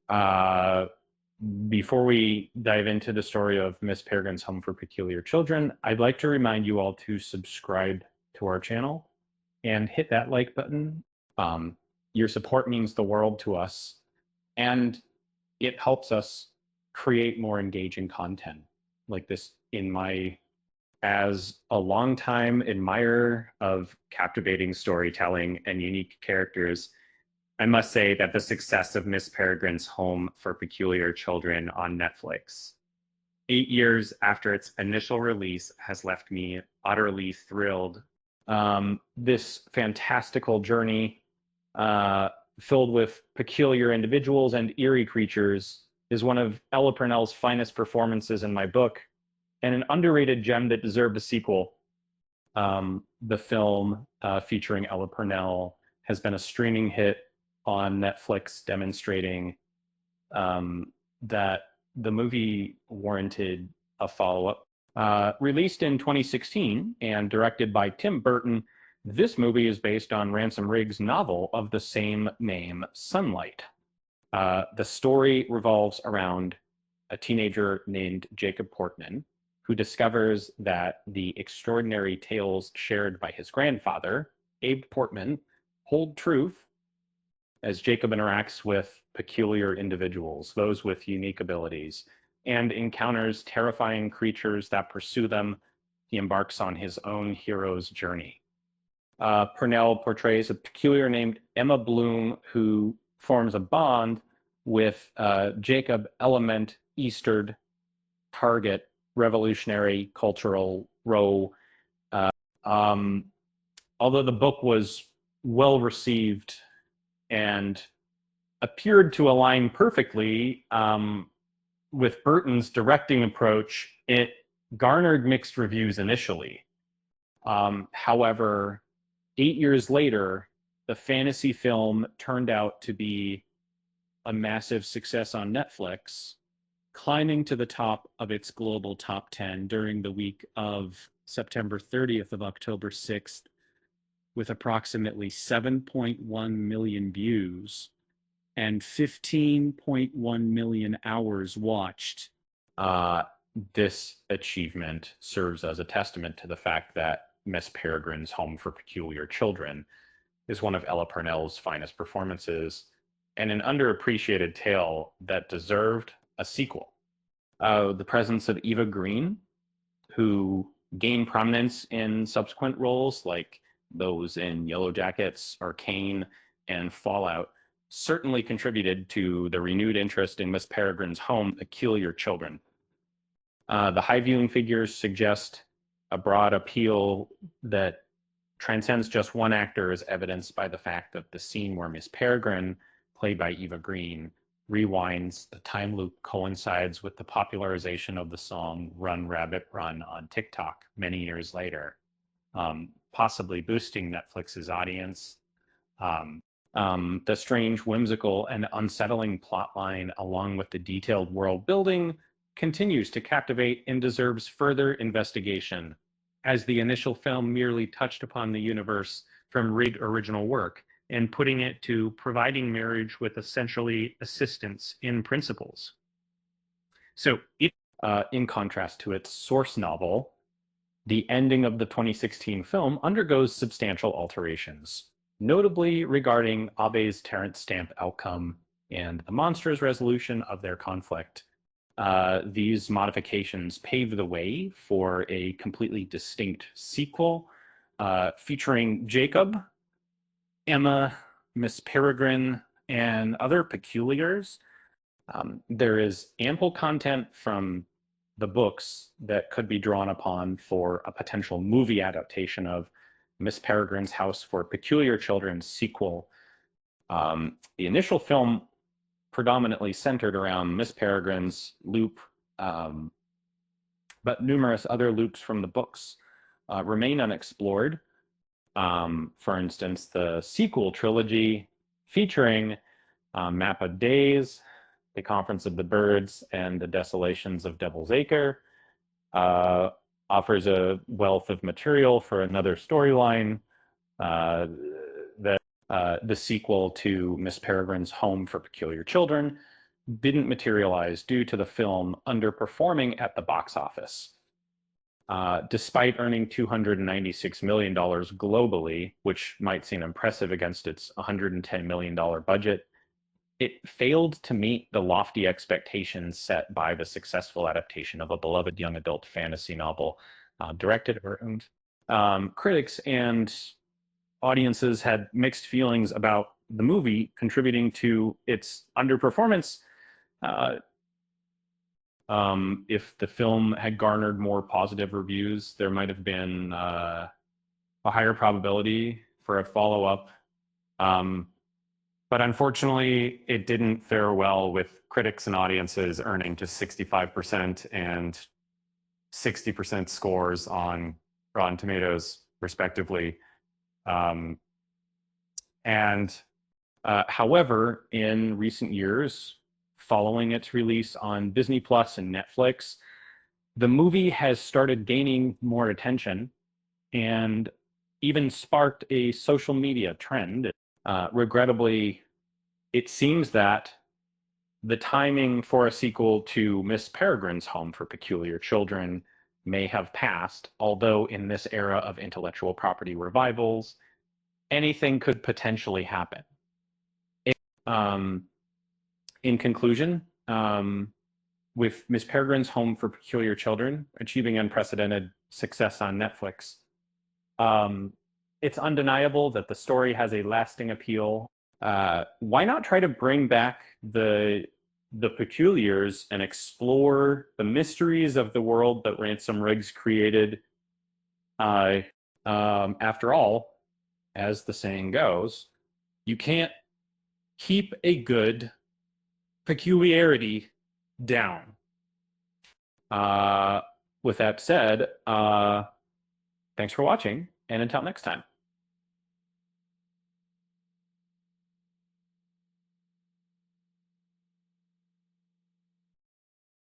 Uh, Before we dive into the story of Miss Peregrine's Home for Peculiar Children, I'd like to remind you all to subscribe to our channel and hit that like button. Um, your support means the world to us, and it helps us create more engaging content like this. As a longtime admirer of captivating storytelling and unique characters, I must say that the success of Miss Peregrine's Home for Peculiar Children on Netflix, 8 years after its initial release, has left me utterly thrilled. This fantastical journey, uh, filled with peculiar individuals and eerie creatures, is one of Ella Purnell's finest performances in my book, and an underrated gem that deserved a sequel. The film, featuring Ella Purnell, has been a streaming hit on Netflix, demonstrating that the movie warranted a follow-up. Released in 2016 and directed by Tim Burton, this movie is based on Ransom Riggs' novel of the same name, Sunlight. The story revolves around a teenager named Jacob Portman, who discovers that the extraordinary tales shared by his grandfather, Abe Portman, hold truth as Jacob interacts with peculiar individuals, those with unique abilities, and encounters terrifying creatures that pursue them. He embarks on his own hero's journey. Purnell portrays a peculiar named Emma Bloom, who forms a bond with Jacob Element Eastern target revolutionary cultural row. Um, Although the book was well received and appeared to align perfectly with Burton's directing approach, it garnered mixed reviews initially. However, 8 years later, the fantasy film turned out to be a massive success on Netflix, climbing to the top of its global top 10 during the week of September 30th of October 6th, with approximately 7.1 million views and 15.1 million hours watched. Uh, this achievement serves as a testament to the fact that Miss Peregrine's Home for Peculiar Children is one of Ella Purnell's finest performances and an underappreciated tale that deserved a sequel. The presence of Eva Green, who gained prominence in subsequent roles like those in Yellow Jackets, Arcane, and Fallout, certainly contributed to the renewed interest in Miss Peregrine's Home, Peculiar Children. The high viewing figures suggest a broad appeal that transcends just one actor, as evidenced by the fact that the scene where Miss Peregrine, played by Eva Green, rewinds the time loop coincides with the popularization of the song Run Rabbit Run on TikTok many years later, possibly boosting Netflix's audience. The strange, whimsical, and unsettling plotline, along with the detailed world building, continues to captivate and deserves further investigation, as the initial film merely touched upon the universe from original work and putting it to providing marriage with essentially assistance in principles. So, in contrast to its source novel, the ending of the 2016 film undergoes substantial alterations, notably regarding Abe's Terrence Stamp outcome and the monsters' resolution of their conflict. These modifications pave the way for a completely distinct sequel, featuring Jacob, Emma, Miss Peregrine, and other peculiars. There is ample content from the books that could be drawn upon for a potential movie adaptation of Miss Peregrine's House for Peculiar Children's sequel. The initial film predominantly centered around Miss Peregrine's loop, but numerous other loops from the books remain unexplored. For instance, the sequel trilogy featuring Map of Days, The Conference of the Birds, and The Desolations of Devil's Acre offers a wealth of material for another storyline. The sequel to Miss Peregrine's Home for Peculiar Children didn't materialize due to the film underperforming at the box office. Despite earning $296 million globally, which might seem impressive against its $110 million budget, it failed to meet the lofty expectations set by the successful adaptation of a beloved young adult fantasy novel, directed or owned. Critics and audiences had mixed feelings about the movie, contributing to its underperformance. Uh, if the film had garnered more positive reviews, there might have been a higher probability for a follow up. Um, but unfortunately, it didn't fare well, with critics and audiences earning just 65% and 60% scores on Rotten Tomatoes, respectively. Um, and However, in recent years, following its release on Disney Plus and Netflix, the movie has started gaining more attention and even sparked a social media trend. Regrettably, it seems that the timing for a sequel to Miss Peregrine's Home for Peculiar Children may have passed, although in this era of intellectual property revivals, anything could potentially happen. Um, in conclusion, with Miss Peregrine's Home for Peculiar Children achieving unprecedented success on Netflix, um, it's undeniable that the story has a lasting appeal. Why not try to bring back the peculiars and explore the mysteries of the world that Ransom Riggs created? Uh, After all, as the saying goes, you can't keep a good peculiarity down. Uh, with that said, thanks for watching, and until next time.